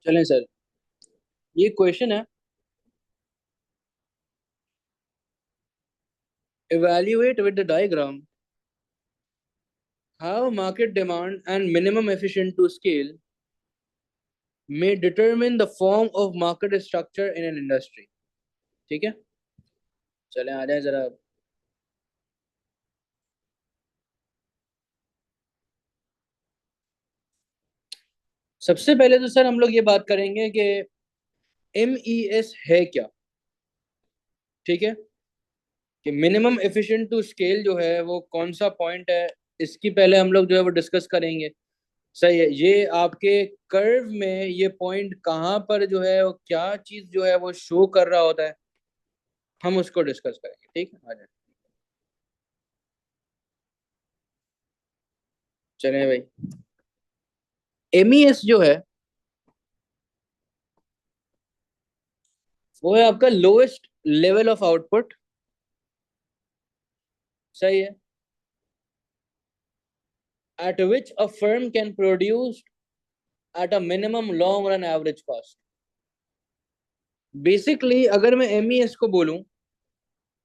चलें सर। ये क्वेश्चन है, evaluate with the diagram how market demand and minimum efficient to scale may determine the form of market structure in an industry। ठीक है, चलें आ जाए जरा। सबसे पहले तो सर हम लोग ये बात करेंगे कि MES है क्या। ठीक है, कि मिनिमम एफिशिएंट टू स्केल जो है वो कौन सा पॉइंट है, इसकी पहले हम लोग जो है वो डिस्कस करेंगे। सही है, ये आपके कर्व में ये पॉइंट कहाँ पर जो है वो क्या चीज जो है वो शो कर रहा होता है, हम उसको डिस्कस करेंगे। ठीक है, आ जाए। चलें भाई। MES जो है वो है आपका लोएस्ट लेवल ऑफ आउटपुट। सही है, eight which a firm can produce at a minimum long run average cost. Basically अगर मैं MES को बोलूं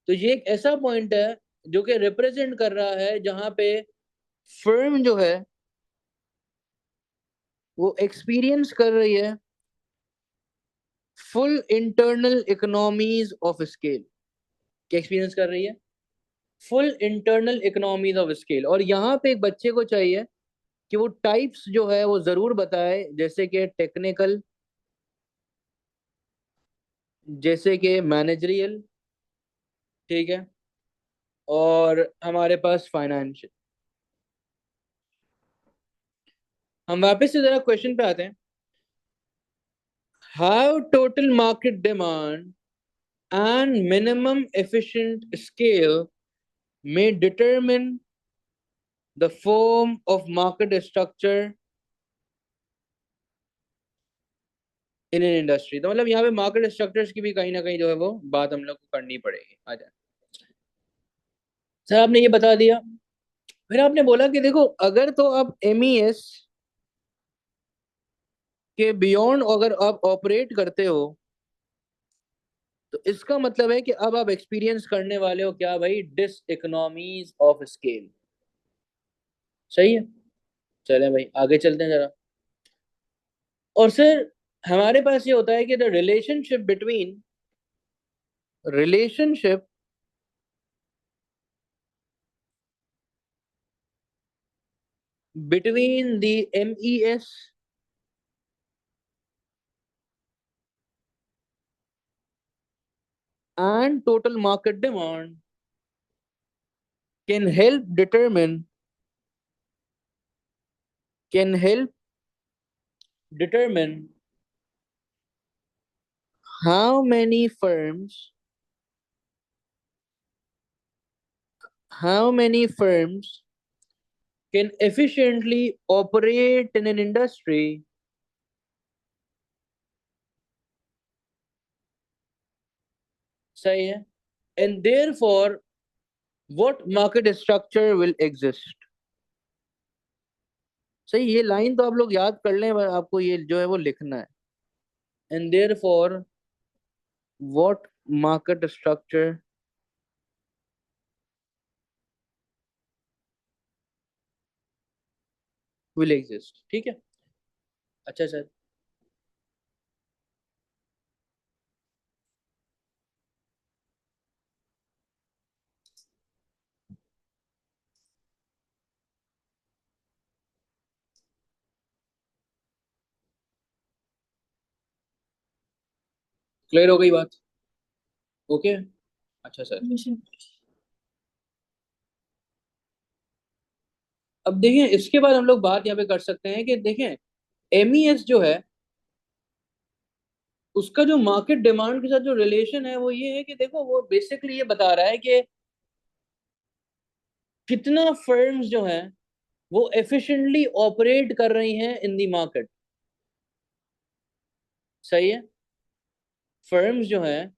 तो ये एक ऐसा पॉइंट है जो कि रिप्रेजेंट कर रहा है जहां पे फर्म जो है वो एक्सपीरियंस कर रही है full internal economies of scale. क्या एक्सपीरियंस कर रही है? Full internal economies of scale. और यहाँ पे एक बच्चे को चाहिए कि वो टाइप्स जो है वो जरूर बताए, जैसे कि टेक्निकल, जैसे कि मैनेजरियल, ठीक है, और हमारे पास फाइनेंशियल। हम वापस से जरा क्वेश्चन पे आते हैं। How total market demand and minimum efficient scale may determine the form of market structure in an industry. तो मतलब यहाँ पे मार्केट स्ट्रक्चर्स की भी कहीं ना कहीं जो है वो बात हम लोग को करनी पड़ेगी। आ जाए सर, आपने ये बता दिया, फिर आपने बोला कि देखो अगर तो आप MES के बियॉन्ड अगर आप ऑपरेट करते हो तो इसका मतलब है कि अब आप एक्सपीरियंस करने वाले हो क्या भाई, डिस इकोनॉमीज ऑफ स्केल। सही है, चलें भाई आगे चलते हैं जरा। और सर हमारे पास ये होता है कि the relationship between the MES and total market demand can help determine can help determine how many firms how many firms can efficiently operate in an industry। सही है, and therefore what market structure will exist। सही, ये line तो आप लोग याद कर लें, आपको ये जो है वो लिखना है। and therefore what market structure will exist। ठीक है, अच्छा सर। क्लियर हो गई बात? ओके, अच्छा सर। अब देखें, इसके बाद हम लोग बात यहाँ पे कर सकते हैं कि देखें MES जो है उसका जो मार्केट डिमांड के साथ जो रिलेशन है वो ये है कि देखो वो बेसिकली ये बता रहा है कि कितना फर्म्स जो हैं वो एफिशिएंटली ऑपरेट कर रही हैं इन दी मार्केट। सही है, फर्म्स जो हैं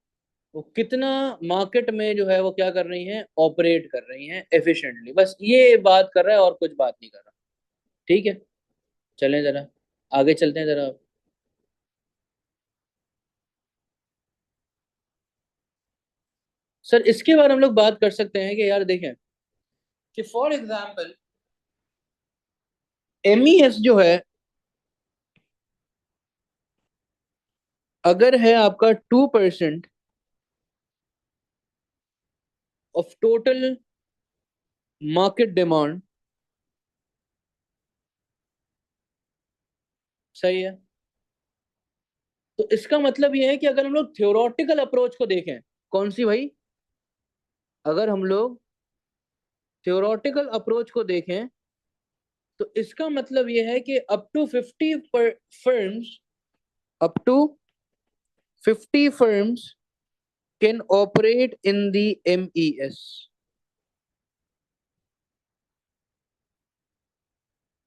वो कितना मार्केट में जो है वो क्या कर रही हैं, ऑपरेट कर रही हैं एफिशिएंटली। बस ये बात कर रहा है और कुछ बात नहीं कर रहा। ठीक है, चलें जरा आगे चलते हैं जरा। सर इसके बारे में हम लोग बात कर सकते हैं कि यार देखें कि फॉर एग्जाम्पल एमईएस जो है, अगर है आपका 2% ऑफ टोटल मार्केट डिमांड, सही है, तो इसका मतलब ये है कि अगर हम लोग थ्योरेटिकल अप्रोच को देखें, कौन सी भाई, अगर हम लोग थ्योरेटिकल अप्रोच को देखें तो इसका मतलब ये है कि firms up to 50 firms can operate in the MES।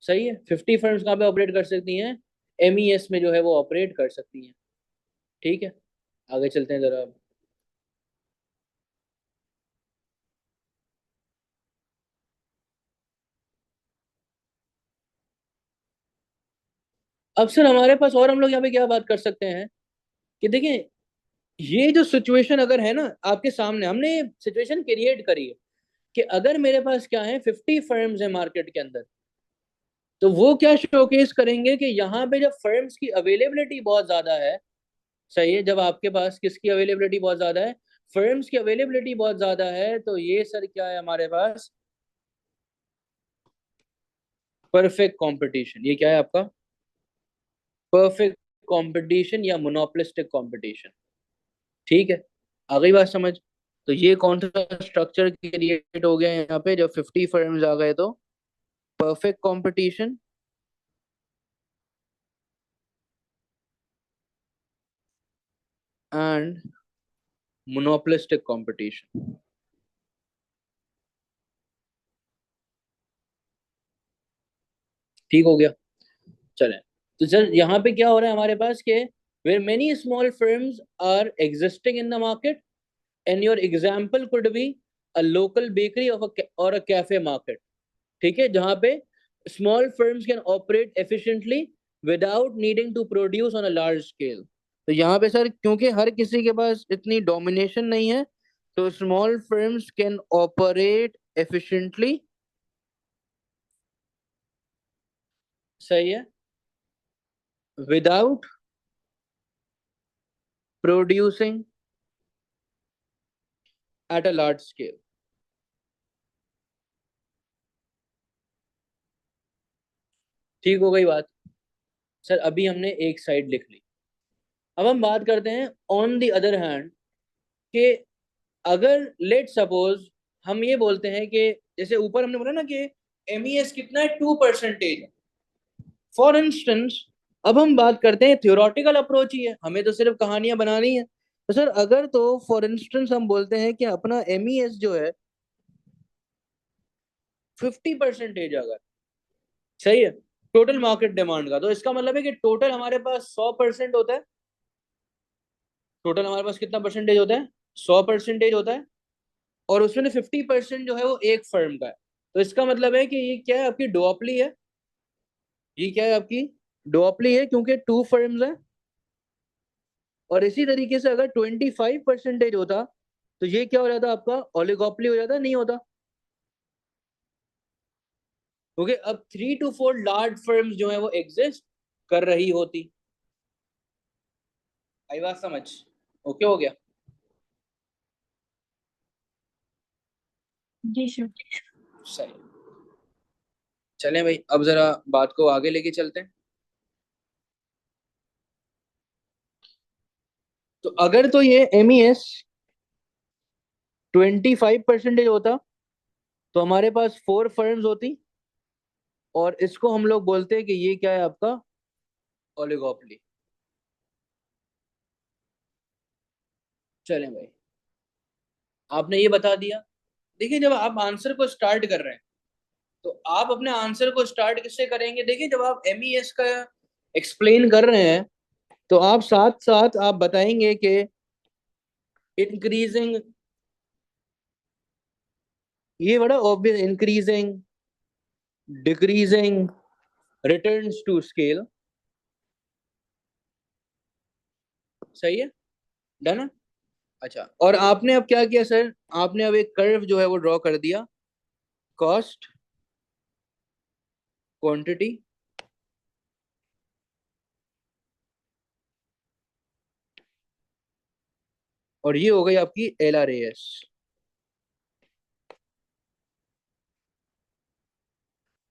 सही है, 50 firms कहाँ पे ऑपरेट कर सकती हैं, MES में जो है वो ऑपरेट कर सकती हैं। ठीक है, आगे चलते हैं जरा। अब सर हमारे पास और हम लोग यहाँ पे क्या बात कर सकते हैं कि देखिए, ये जो सिचुएशन अगर है ना आपके सामने, हमने सिचुएशन क्रिएट करी है कि अगर मेरे पास क्या है 50 फर्म्स है मार्केट के अंदर, तो वो क्या शोकेस करेंगे कि यहाँ पे जब फर्म्स की अवेलेबिलिटी बहुत ज्यादा है, सही है, जब आपके पास किसकी अवेलेबिलिटी बहुत ज्यादा है, फर्म्स की अवेलेबिलिटी बहुत ज्यादा है, तो ये सर क्या है हमारे पास, परफेक्ट कंपटीशन। ये क्या है आपका, परफेक्ट कंपटीशन या मोनोपोलिस्टिक कंपटीशन। ठीक है, आ गई बात समझ। तो ये कौन सा स्ट्रक्चर क्रिएट हो गया यहाँ पे जब 50 फर्म्स आ गए, तो perfect competition and monopolistic competition. ठीक हो गया, चलें। तो सर यहाँ पे क्या हो रहा है हमारे पास के, where many small firms are existing in the market and your example could be a local bakery of or a cafe market. ठीक है, जहाँ पे small firms can operate efficiently without needing to produce on a large scale. तो यहाँ पे sir क्योंकि हर किसी के पास इतनी डोमिनेशन नहीं है, तो small firms can operate efficiently, सही है, without producing at a large scale. ठीक हो गई बात। सर अभी हमने एक साइड लिख ली, अब हम बात करते हैं ऑन द अदर हैंड कि अगर लेट सपोज हम ये बोलते हैं कि जैसे ऊपर हमने बोला ना कि एमईएस कितना है, 2% है, फॉर इंस्टेंस। अब हम बात करते हैं थियोरेटिकल अप्रोच ही है, हमें तो सिर्फ कहानियां बनानी है, तो सर अगर तो फॉर इंस्टेंस हम बोलते हैं कि अपना एमईएस जो है 50% अगर, सही है, टोटल मार्केट डिमांड का, तो इसका मतलब है कि टोटल हमारे पास 100% होता है, टोटल हमारे पास कितना परसेंटेज होता है, 100% होता है, और उसमें 50% जो है वो एक फर्म का है। तो इसका मतलब है कि ये क्या है, आपकी डुओपली है, ये क्या है आपकी डुओपली है, क्योंकि 2 फर्म्स है। और इसी तरीके से अगर 25% होता, तो ये क्या हो जाता आपका, ओलिगोपली हो जाता, नहीं होता, क्योंकि अब 3 to 4 लार्ज फर्म्स जो है वो एग्जिस्ट कर रही होती। आई बात समझ, ओके हो गया। जी सर। सही, चलें भाई, अब जरा बात को आगे लेके चलते हैं। तो अगर तो ये एमईएस 25% होता, तो हमारे पास 4 फर्म्स होती, और इसको हम लोग बोलते हैं कि ये क्या है आपका, ओलिगोपली। चलें भाई, आपने ये बता दिया। देखिए जब आप आंसर को स्टार्ट कर रहे हैं, तो आप अपने आंसर को स्टार्ट किससे करेंगे, देखिए जब आप एमईएस का एक्सप्लेन कर रहे हैं, तो आप साथ साथ आप बताएंगे कि इंक्रीजिंग, ये बड़ा obvious, increasing, decreasing, returns to scale, सही है, डन है। अच्छा, और आपने अब क्या किया सर, आपने अब एक कर्व जो है वो ड्रॉ कर दिया, कॉस्ट, क्वांटिटी, और ये हो गई आपकी LRAS।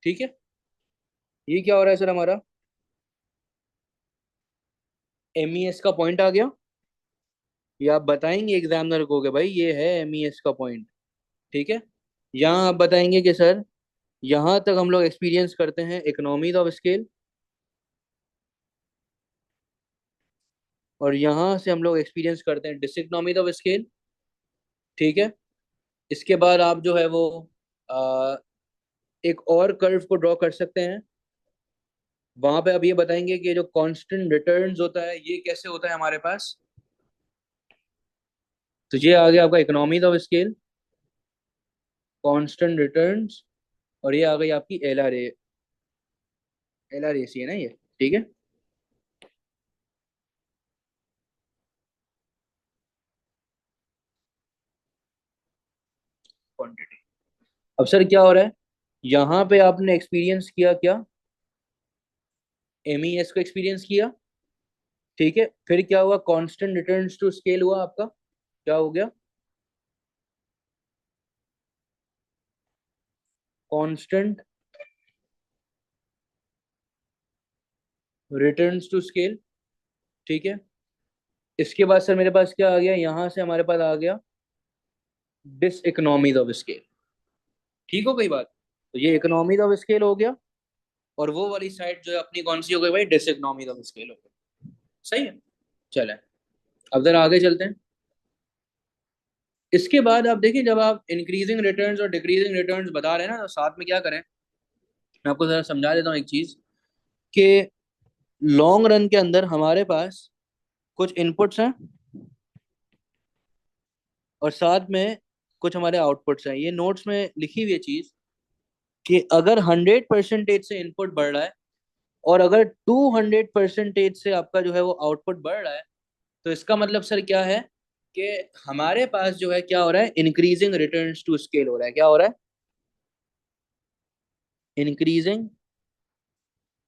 ठीक है, ये क्या हो रहा है सर हमारा, MES का पॉइंट आ गया। ये आप बताएंगे एग्जामिनर को कि भाई ये है MES का पॉइंट। ठीक है, यहाँ आप बताएंगे कि सर यहाँ तक हम लोग एक्सपीरियंस करते हैं इकोनॉमीज ऑफ स्केल, और यहाँ से हम लोग एक्सपीरियंस करते हैं डिसइकोनॉमीज ऑफ स्केल। ठीक है, इसके बाद आप जो है वो आ, एक और कर्व को ड्रॉ कर सकते हैं। वहां पे अब ये बताएंगे कि जो कांस्टेंट रिटर्न्स होता है ये कैसे होता है हमारे पास। तो ये आ गया आपका economies of scale, constant returns, और ये आ गई आपकी LRAC है ना ये। ठीक है, क्वांटिटी। अब सर क्या हो रहा है, यहाँ पे आपने एक्सपीरियंस किया क्या, MES को एक्सपीरियंस किया। ठीक है, फिर क्या हुआ, कांस्टेंट रिटर्न्स टू स्केल हुआ आपका, क्या हो गया, कांस्टेंट रिटर्न्स टू स्केल। ठीक है, इसके बाद सर मेरे पास क्या आ गया, यहाँ से हमारे पास आ गया डिस इकोनॉमीज ऑफ स्केल। ठीक हो गई बात, तो ये इकोनॉमीज ऑफ स्केल हो गया, और वो वाली साइड जो है अपनी कौन सी हो गई भाई, डिस इकोनॉमीज ऑफ स्केल हो गई। सही है, चले अब जरा आगे चलते हैं। इसके बाद आप देखिए, जब आप इंक्रीजिंग रिटर्न्स और डिक्रीजिंग रिटर्न्स बता रहे हैं ना, तो साथ में क्या करें, मैं आपको जरा समझा देता हूँ एक चीज, कि लॉन्ग रन के अंदर हमारे पास कुछ इनपुट्स हैं और साथ में कुछ हमारे आउटपुट्स हैं। ये नोट्स में लिखी हुई है चीज, कि अगर 100% से इनपुट बढ़ रहा है और अगर 200% से आपका जो है वो आउटपुट बढ़ रहा है, तो इसका मतलब सर क्या है, कि हमारे पास जो है क्या हो रहा है, इंक्रीजिंग रिटर्न्स टू स्केल हो रहा है। क्या हो रहा है, इंक्रीजिंग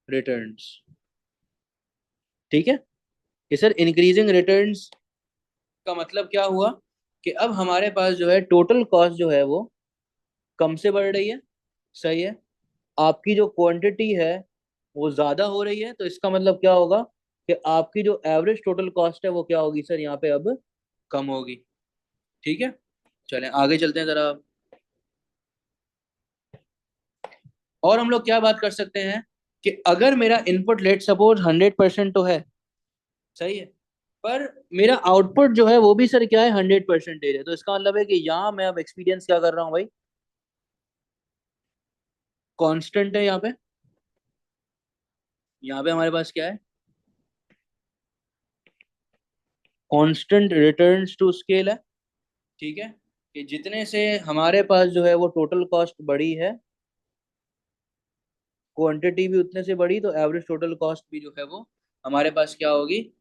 रिटर्न्स। ठीक है, कि सर इंक्रीजिंग रिटर्न्स का मतलब क्या हुआ, कि अब हमारे पास जो है टोटल कॉस्ट जो है वो कम से बढ़ रही है। सही है, आपकी जो क्वांटिटी है वो ज्यादा हो रही है, तो इसका मतलब क्या होगा, कि आपकी जो एवरेज टोटल कॉस्ट है वो क्या होगी सर यहाँ पे अब कम होगी। ठीक है, चलें आगे चलते हैं जरा। और हम लोग क्या बात कर सकते हैं, कि अगर मेरा इनपुट लेट सपोज 100% तो है, सही है, पर मेरा आउटपुट जो है वो भी सर क्या है, 100% है, तो इसका मतलब है कि यहाँ मैं अब एक्सपीरियंस क्या कर रहा हूँ भाई, कांस्टेंट है यहाँ पे हमारे पास क्या है, कांस्टेंट रिटर्न्स टू स्केल है। ठीक है, कि जितने से हमारे पास जो है वो टोटल कॉस्ट बढ़ी है, क्वांटिटी भी उतने से बढ़ी, तो एवरेज टोटल कॉस्ट भी जो है वो हमारे पास क्या होगी,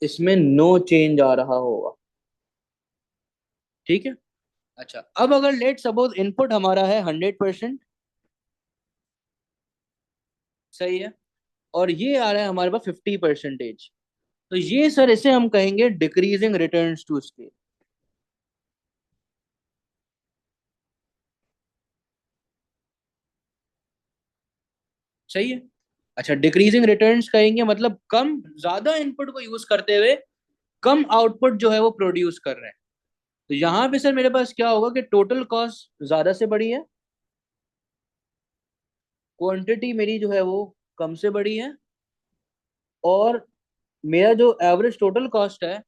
इसमें नो चेंज आ रहा होगा। ठीक है, अच्छा, अब अगर लेट सपोज इनपुट हमारा है 100%, सही है, और ये आ रहा है हमारे पास 50%, तो ये सर इसे हम कहेंगे डिक्रीजिंग रिटर्न्स टू स्केल। सही है, अच्छा, डिक्रीजिंग रिटर्न्स कहेंगे मतलब कम, ज्यादा इनपुट को यूज करते हुए कम आउटपुट जो है वो प्रोड्यूस कर रहे हैं। तो यहाँ पे सर मेरे पास क्या होगा, कि टोटल कॉस्ट ज्यादा से बड़ी है, क्वांटिटी मेरी जो है वो कम से बड़ी है, और मेरा जो एवरेज टोटल कॉस्ट है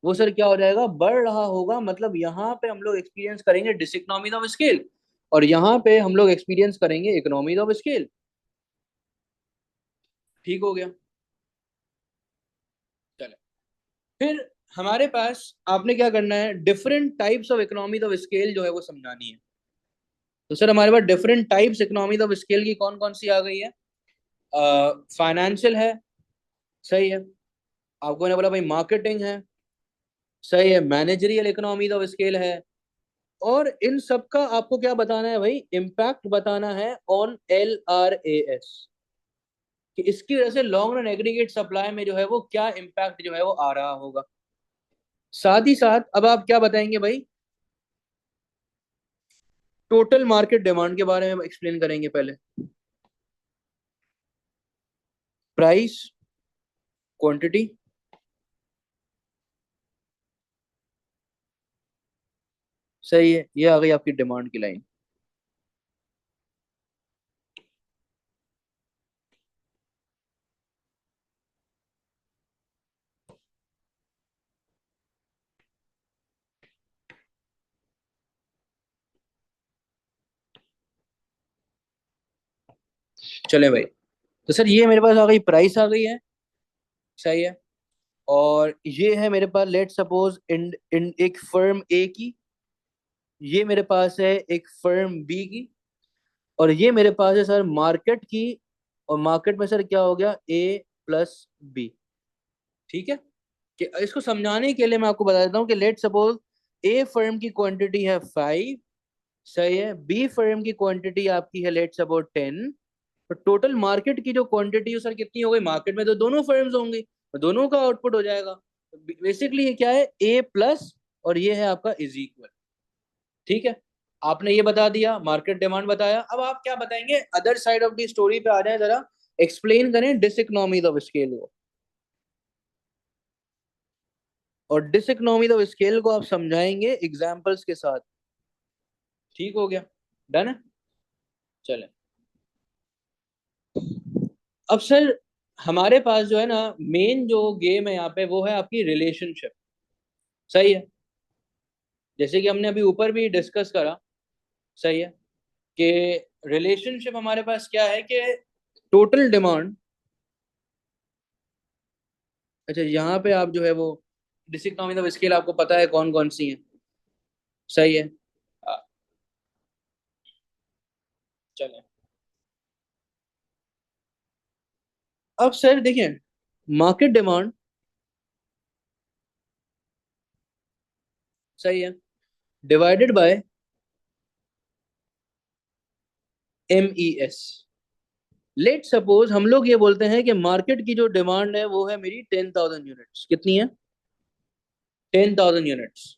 वो सर क्या हो जाएगा, बढ़ रहा होगा। मतलब यहाँ पे हम लोग एक्सपीरियंस करेंगे डिसइकोनॉमीज ऑफ स्केल, और यहाँ पे हम लोग एक्सपीरियंस करेंगे इकोनॉमीज ऑफ स्केल। ठीक हो गया, चलो फिर हमारे पास आपने क्या करना है, different types of economies of scale जो है वो समझानी है। तो सर हमारे पास different types economies of scale की कौन कौन सी आ गई है, फाइनेंशियल है, सही है, आपको मैंने बोला भाई मार्केटिंग है, सही है, मैनेजरियल इकोनॉमी ऑफ स्केल है। और इन सब का आपको क्या बताना है भाई, इम्पैक्ट बताना है ऑन LRAS, कि इसकी वजह से लॉन्ग रन एग्रीगेट सप्लाई में जो है वो क्या इम्पैक्ट जो है वो आ रहा होगा। साथ ही साथ अब आप क्या बताएंगे भाई, टोटल मार्केट डिमांड के बारे में एक्सप्लेन करेंगे पहले। प्राइस, क्वांटिटी, सही है, ये आ गई आपकी डिमांड की लाइन। चले भाई, तो सर ये मेरे पास आ गई, प्राइस आ गई है, सही है। और ये है मेरे पास, लेट सपोज इन इन एक फर्म ए की, ये मेरे पास है एक फर्म बी की, और ये मेरे पास है सर मार्केट की। और मार्केट में सर क्या हो गया, A+B। ठीक है, कि इसको समझाने के लिए मैं आपको बता देता हूँ कि लेट सपोज ए फर्म की क्वांटिटी है 5, सही है, बी फर्म की क्वांटिटी आपकी है लेट सपोज 10। तो टोटल मार्केट की जो क्वांटिटी है सर कितनी हो गई, मार्केट में तो दोनों फर्म्स होंगी, तो दोनों का आउटपुट हो जाएगा। बेसिकली ये क्या है, A+, और ये है आपका इज इक्वल। ठीक है, आपने ये बता दिया, मार्केट डिमांड बताया, अब आप क्या बताएंगे, other side of the story पे आ जाए जरा, एक्सप्लेन करें डिसइकोनॉमीज ऑफ स्केल को। और डिसइकोनॉमीज ऑफ स्केल को आप समझाएंगे एग्जांपल्स के साथ। ठीक हो गया, डन है। चले, अब सर हमारे पास जो है ना, मेन जो गेम है यहाँ पे वो है आपकी रिलेशनशिप, सही है। जैसे कि हमने अभी ऊपर भी डिस्कस करा, सही है, कि रिलेशनशिप हमारे पास क्या है, कि टोटल डिमांड, अच्छा यहाँ पे आप जो है वो डिसइकोनॉमी ऑफ स्केल आपको पता है कौन कौन सी है, सही है। आ, चलें, अब सर देखिए, मार्केट डिमांड, सही है, divided by MES। Let suppose हम लोग ये बोलते हैं कि मार्केट की जो डिमांड है वो है मेरी 10,000 यूनिट्स, कितनी है, 10,000 यूनिट्स।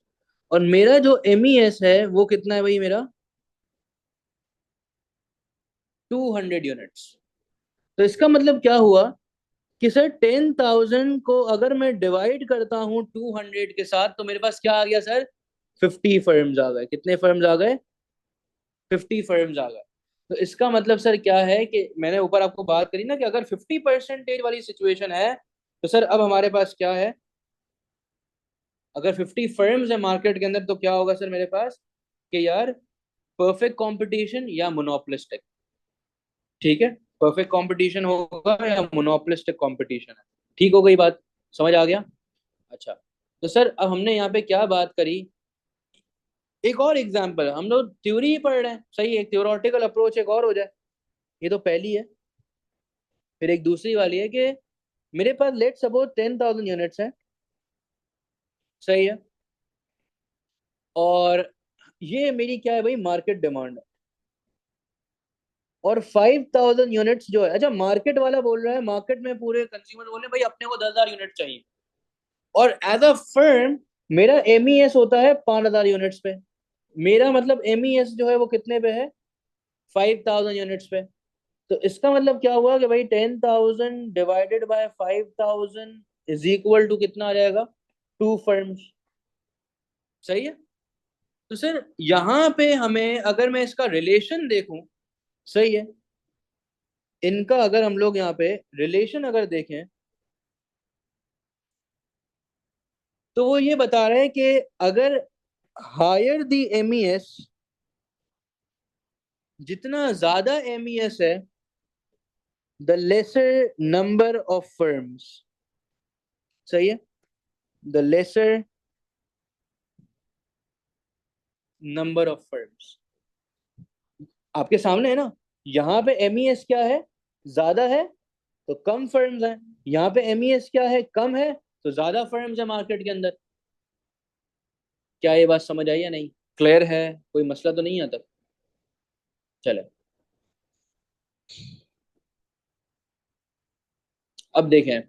और मेरा जो MES है वो कितना है भाई, मेरा 200 यूनिट्स। तो इसका मतलब क्या हुआ, कि सर 10,000 को अगर मैं डिवाइड करता हूँ 200 के साथ, तो मेरे पास क्या आ गया सर, 50 फर्म्स आ गए। कितने फर्म्स आ गए, 50 फर्म्स आ गए। तो इसका मतलब सर क्या है, कि मैंने ऊपर आपको बात करी ना, कि अगर 50% वाली सिचुएशन है, तो सर अब हमारे पास क्या है, अगर 50 फर्म्स है मार्केट के अंदर, तो क्या होगा सर मेरे पास, कि यार परफेक्ट कंपटीशन या मोनोपोलिस्टिक। ठीक है, परफेक्ट कंपटीशन होगा या मोनोपोलिस्टिक कंपटीशन है। ठीक हो गई बात, समझ आ गया। अच्छा, तो सर अब हमने यहाँ पे क्या बात करी, एक और एग्जांपल, हम लोग थ्योरी ही पढ़ रहे हैं, सही है, एक थ्योरेटिकल अप्रोच एक और हो जाए। ये तो पहली है, फिर एक दूसरी वाली है, कि मेरे पास लेट सपोज 10,000 यूनिट्स हैं, सही है। और ये मेरी क्या है भाई, मार्केट डिमांड है। और 5,000 यूनिट्स जो है, अच्छा मार्केट वाला बोल रहा है, मार्केट में पूरे कंज्यूमर बोल रहे हैं भाई अपने को 10,000 यूनिट चाहिए। और एज अ फर्म मेरा MES होता है 5,000 यूनिट्स पे। मेरा मतलब MES जो है वो कितने पे है, 5,000 यूनिट्स पे। तो इसका मतलब क्या हुआ, कि भाई 10,000 divided by 5,000 is equal to कितना आ जाएगा, 2 फर्म्स, सही है। तो सर यहाँ पे हमें, अगर मैं इसका रिलेशन देखूं, सही है, इनका अगर हम लोग यहाँ पे रिलेशन अगर देखें, तो वो ये बता रहे हैं कि अगर हायर द MES, जितना ज्यादा MES है, the lesser number of firms, सही है, the lesser number of firms. आपके सामने है ना, यहाँ पे MES क्या है, ज्यादा है, तो कम फर्म्स हैं। यहाँ पे MES क्या है, कम है, तो ज्यादा फर्म्स है मार्केट के अंदर। क्या ये बात समझ आई या नहीं? क्लियर है? कोई मसला तो नहीं आता? चले, अब देखें,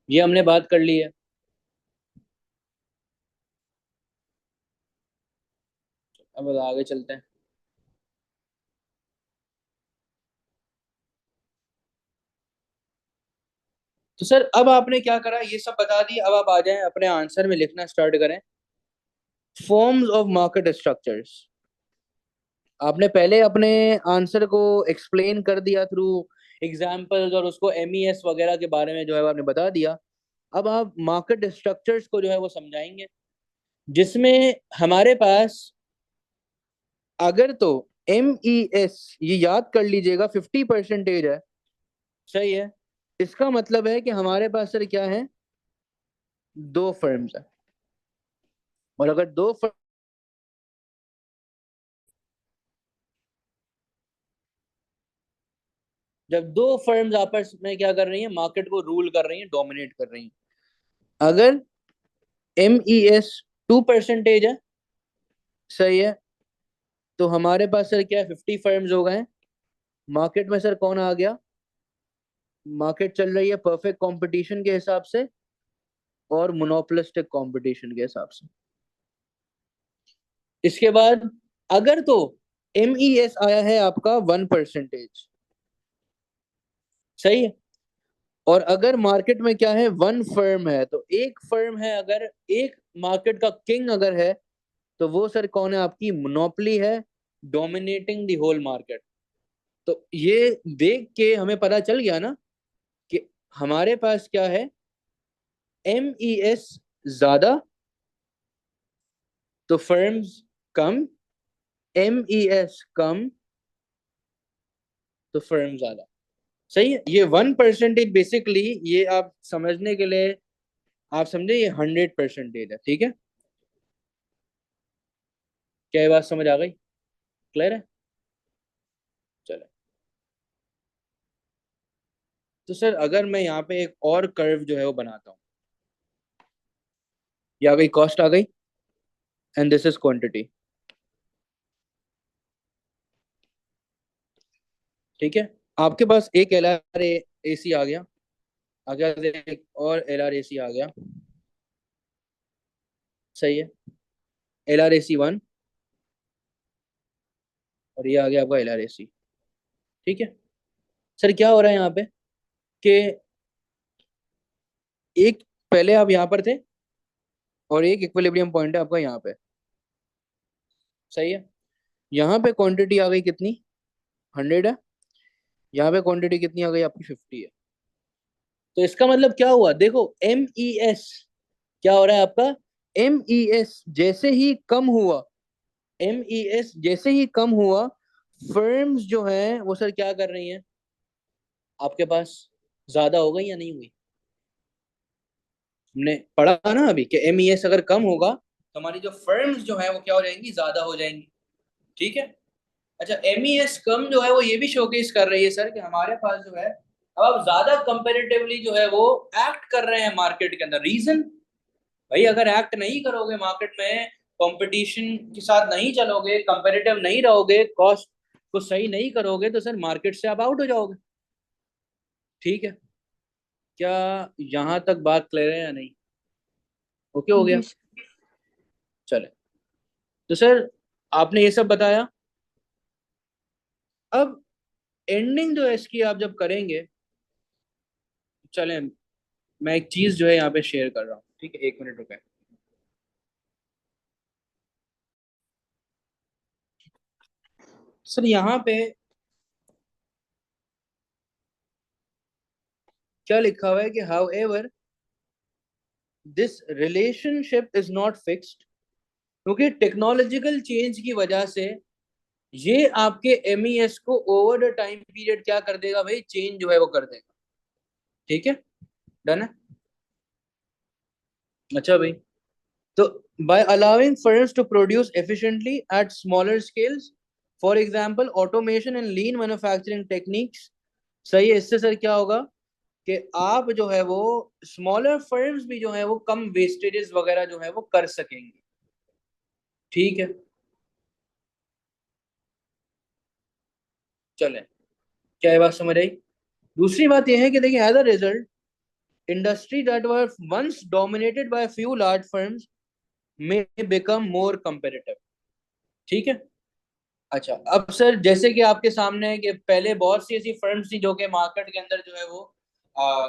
ये हमने बात कर ली है। अब आगे चलते हैं। तो सर अब आपने क्या करा, ये सब बता दिया, अब आप आ जाएं अपने आंसर में लिखना स्टार्ट करें। Forms of market structures. आपने पहले अपने आंसर को एक्सप्लेन कर दिया थ्रू एग्जाम्पल्स, और उसको एमईएस वगैरह के बारे में जो है वो आपने बता दिया। अब आप मार्केट स्ट्रक्चर्स को जो है वो समझाएंगे, जिसमें हमारे पास, अगर तो एम ई एस, ये याद कर लीजिएगा, 50% है। सही है। इसका मतलब है कि हमारे पास सर क्या है, दो फर्म्स है। और अगर दो फर्म, जब दो फर्म्स आपस में क्या कर रही हैं, मार्केट को रूल कर रही हैं, डोमिनेट कर रही हैं, अगर एम ई एस 2% है, सही है, तो हमारे पास सर क्या है, 50 फर्म्स हो गए। मार्केट में सर कौन आ गया, मार्केट चल रही है परफेक्ट कंपटीशन के हिसाब से और मोनोपोलिस्टिक कंपटीशन के हिसाब से। इसके बाद अगर तो एम ई एस आया है आपका 1%, सही है, और अगर मार्केट में क्या है, वन फर्म है, तो एक फर्म है, अगर एक मार्केट का किंग अगर है, तो वो सर कौन है, आपकी मोनोपोली है, डोमिनेटिंग द होल मार्केट। तो ये देख के हमें पता चल गया ना कि हमारे पास क्या है, एम ई एस ज्यादा तो फर्म्स कम, एम ई एस कम तो फर्म ज्यादा। सही है। ये 1% बेसिकली, ये आप समझने के लिए, आप समझे, ये 100% है। ठीक है, क्या ये बात समझ आ गई? क्लियर है? चलो, तो सर अगर मैं यहाँ पे एक और कर्व जो है वो बनाता हूँ, ये आ गई, कॉस्ट आ गई, एंड दिस इज क्वांटिटी। ठीक है, आपके पास एक एल आर ए सी आ गया, आ गया, एक और एल आर ए सी आ गया। सही है, L R A C one, और ये आ गया आपका एल आर ए सी। ठीक है, सर क्या हो रहा है यहाँ पे कि एक, पहले आप यहाँ पर थे, और एक इक्विलिब्रियम पॉइंट है आपका यहाँ पे। सही है, यहाँ पे क्वांटिटी आ गई कितनी, 100 है, यहाँ पे क्वांटिटी कितनी आ गई आपकी, 50 है। तो इसका मतलब क्या हुआ, देखो, एम ई एस क्या हो रहा है आपका, एम ई एस जैसे ही कम हुआ, एम ई एस जैसे ही कम हुआ, फर्म्स जो हैं वो सर क्या कर रही हैं, आपके पास ज्यादा हो गई या नहीं हुई? हमने पढ़ा ना अभी कि एम ई एस अगर कम होगा तो हमारी जो फर्म्स जो है वो क्या हो जाएंगी, ज्यादा हो जाएंगी। ठीक है। अच्छा, एम ई एस कम जो है वो ये भी शोकेस कर रही है सर कि हमारे पास जो है, अब आप ज्यादा कंपेरेटिवली जो है वो एक्ट कर रहे हैं मार्केट के अंदर। रीजन, भाई अगर एक्ट नहीं करोगे मार्केट में, कंपटीशन के साथ नहीं चलोगे, कंपेरेटिव नहीं रहोगे, कॉस्ट को सही नहीं करोगे, तो सर मार्केट से आप आउट हो जाओगे। ठीक है, क्या यहां तक बात क्लियर है या नहीं? ओके हो गया? जी सर। चले, तो सर आपने ये सब बताया। अब एंडिंग जो है इसकी आप जब करेंगे, चले, मैं एक चीज जो है यहाँ पे शेयर कर रहा हूँ। ठीक है, 1 मिनट रुके। सर यहाँ पे क्या लिखा हुआ है कि how ever this relationship is not fixed, क्योंकि टेक्नोलॉजिकल चेंज की वजह से ये आपके एमईएस को ओवर द टाइम पीरियड क्या कर देगा भाई, चेंज जो है वो कर देगा। ठीक है, डन है? अच्छा भाई, तो by allowing firms to produce efficiently at smaller scales, for example automation and lean manufacturing techniques. सही है, इससे सर क्या होगा कि आप जो है वो, स्मॉलर फर्म्स भी जो है वो कम वेस्टेजेस वगैरह जो है वो कर सकेंगे। ठीक है, चलें, क्या ये बात समझ आई? दूसरी बात यह है कि देखिए, as a result, industry that were once dominated by few large firms may become more competitive। ठीक है। अच्छा, अब सर जैसे कि आपके सामने है कि पहले बहुत सी ऐसी फर्म्स थी जो कि मार्केट के अंदर जो है वो आ,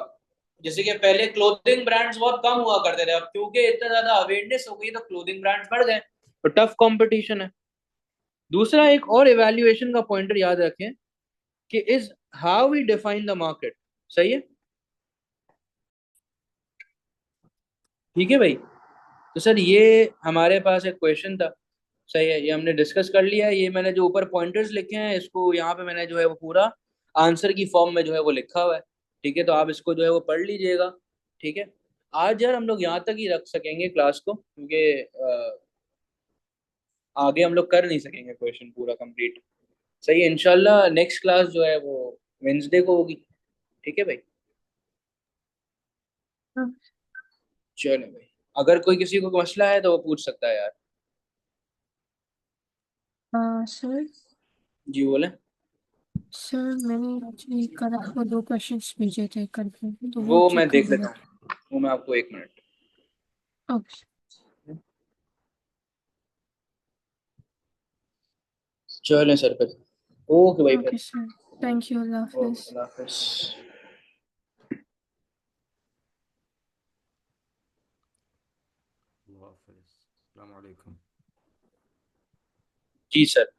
जैसे कि पहले क्लोथिंग ब्रांड्स बहुत कम हुआ करते थे, अब क्योंकि इतना ज्यादा अवेयरनेस हो गई तो क्लोथिंग ब्रांड्स बढ़ गए, तो टफ कंपटीशन है। दूसरा एक और इवैल्यूएशन का पॉइंटर याद रखें कि is how we define the market. सही है, ठीक है भाई। तो सर ये हमारे पास एक क्वेश्चन था। सही है, ये हमने डिस्कस कर लिया है। ये मैंने जो ऊपर पॉइंटर्स लिखे हैं, इसको यहाँ पे मैंने जो है वो पूरा आंसर की फॉर्म में जो है वो लिखा हुआ है। ठीक है, तो आप इसको जो है वो पढ़ लीजिएगा। ठीक है, आज यार हम लोग यहाँ तक ही रख सकेंगे क्लास को, क्योंकि आगे हम लोग कर नहीं सकेंगे क्वेश्चन पूरा कंप्लीट। सही है, इंशाल्लाह नेक्स्ट क्लास जो है वो वेंसडे को होगी। ठीक है भाई। हाँ। चलो भाई, अगर कोई किसी को मसला है तो वो पूछ सकता है यार। सर। जी बोले। सर मैंने एक्चुअली कल आपको 2 क्वेश्चंस भेजे थे कल पे, तो वो वो चेक मैं कर देख लेता लिया। हूँ, वो मैं आपको 1 मिनट। ओके। चलें सर फिर। ओके भाई ओके फिर। सर। थैंक यू, अल्लाह ओके, हाफिज। अल्लाह हाफिज। अल्लाह हाफिज। अस्सलाम वालेकुम। जी सर।